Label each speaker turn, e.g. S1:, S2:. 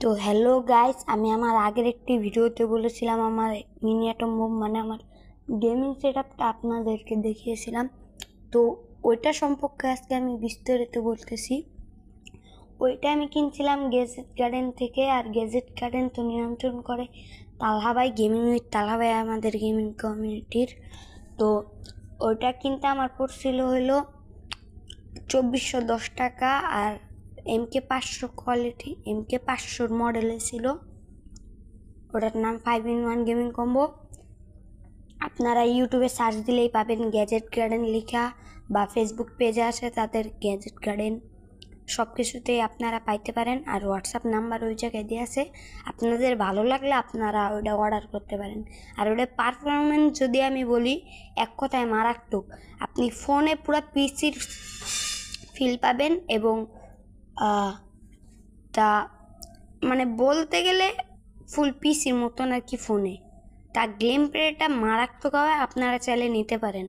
S1: তো hello guys, আমি আমার আগের একটি ভিডিওতে বলেছিলাম আমার মিনি অ্যাটম বোম মানে আমার গেমিং সেটআপটা আপনাদেরকে দেখিয়েছিলাম। তো ওইটা সম্পর্কে আজকে আমি বিস্তারিত বলতেছি। ওইটা আমি কিনছিলাম গ্যাজেট গার্ডেন থেকে, আর গ্যাজেট গার্ডেন তো নিয়ন্ত্রণ করে তালহা ভাই, গেমিং উইথ তালহা ভাই আমাদের গেমিং কমিউনিটির। তো ওইটা কিনতে আমার পড়ছিল হলো 2410 টাকা, আর MK 500 কোয়ালিটি, MK 500 মডেলে ছিল। ওটার নাম 5-in-1 গেমিং কম্বো। আপনারা ইউটিউবে সার্চ দিলেই পাবেন গ্যাজেট গার্ডেন লেখা, বা ফেসবুক পেজে আছে তাদের গ্যাজেট গার্ডেন, সব কিছুতেই আপনারা পাইতে পারেন। আর হোয়াটসঅ্যাপ নাম্বার ওই জায়গায় দিয়ে আছে, আপনাদের ভালো লাগলে আপনারা ওইটা অর্ডার করতে পারেন। আর ওটা পারফরমেন্স যদি আমি বলি, এক কথায় মারাত্মক। আপনি ফোনে পুরো পিসির ফিল পাবেন, এবং তা মানে বলতে গেলে ফুল পিসির মতন আর কি ফোনে। তা গেম প্লেটা মারাত্মক হয়, আপনারা চাইলে নিতে পারেন।